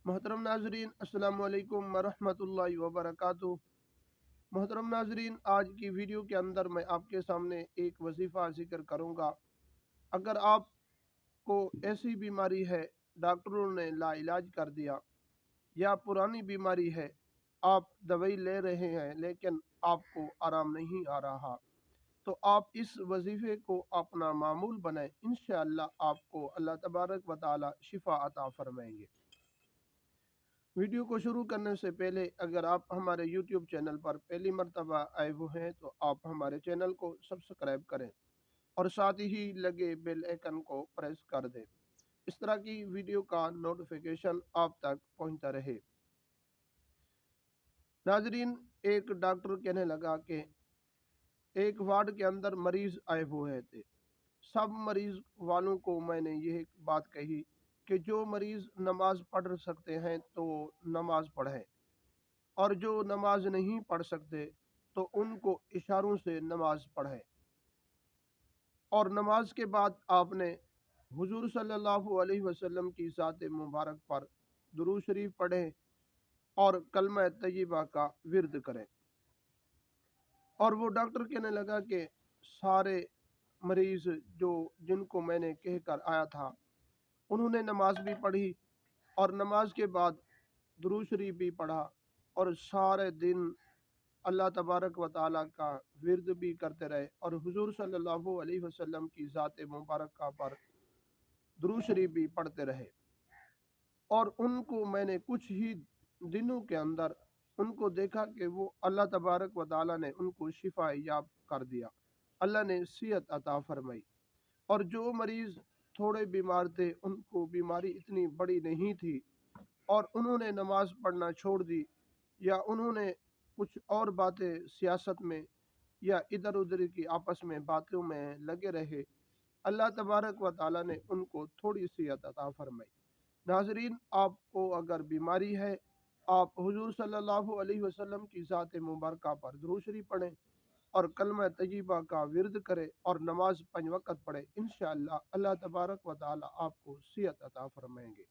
मोहतरम नाजरीन, अस्सलाम वालेकुम वरहमतुल्लाहि वबरकातुहू। मोहतरम नाजरीन, आज की वीडियो के अंदर मैं आपके सामने एक वजीफ़ा जिक्र करूँगा। अगर आपको ऐसी बीमारी है, डॉक्टरों ने लाइलाज कर दिया, या पुरानी बीमारी है, आप दवाई ले रहे हैं लेकिन आपको आराम नहीं आ रहा, तो आप इस वजीफ़े को अपना मामूल बनाएं। इंशाअल्लाह आपको अल्लाह तबारक व तआला शिफा अता फरमाएंगे। वीडियो को शुरू करने से पहले अगर आप हमारे YouTube चैनल पर पहली मर्तबा आए हुए हैं तो आप हमारे चैनल को सब्सक्राइब करें और साथ ही लगे बेल आइकन को प्रेस कर दें। इस तरह की वीडियो का नोटिफिकेशन आप तक पहुंचता रहे। नाजरीन, एक डॉक्टर कहने लगा कि एक वार्ड के अंदर मरीज आए हुए थे। सब मरीज वालों को मैंने यह बात कही कि जो मरीज नमाज पढ़ सकते हैं तो नमाज पढ़ें, और जो नमाज नहीं पढ़ सकते तो उनको इशारों से नमाज पढ़ें। और नमाज के बाद आपने हुजूर सल्लल्लाहु अलैहि वसल्लम की ज़ात मुबारक पर दुरूद शरीफ पढ़ें और कलमा तय्यबा का विर्द करें। और वो डॉक्टर कहने लगा कि सारे मरीज़ जो जिनको मैंने कह कर आया था उन्होंने नमाज भी पढ़ी और नमाज के बाद दुरूद शरीफ भी पढ़ा और सारे दिन अल्लाह तबारक व ताला का विर्द भी करते रहे और हुजूर सल्लल्लाहु अलैहि वसल्लम की ज़ात मुबारक पर दुरूद शरीफ भी पढ़ते रहे। और उनको मैंने कुछ ही दिनों के अंदर उनको देखा कि वो अल्लाह तबारक व ताला ने उनको शिफा याब कर दिया, अल्लाह ने सेहत अता फरमाई। और जो मरीज़ थोड़े बीमार थे उनको बीमारी इतनी बड़ी नहीं थी और उन्होंने नमाज पढ़ना छोड़ दी, या उन्होंने कुछ और बातें सियासत में या इधर उधर की आपस में बातों में लगे रहे, अल्लाह तबारक व ताला ने उनको थोड़ी सी अता फरमाई। नाजरीन, आपको अगर बीमारी है, आप हुजूर सल्लल्लाहु अलैहि वसल्लम की ज़ात मुबारक पर दुरूद शरीफ पढ़ें और कलमा तय्यबा का विर्द करें और नमाज 5 वक़्त पढ़ें। इंशाअल्लाह अल्लाह तबारक व ताला आपको सेहत अता फरमाएंगे।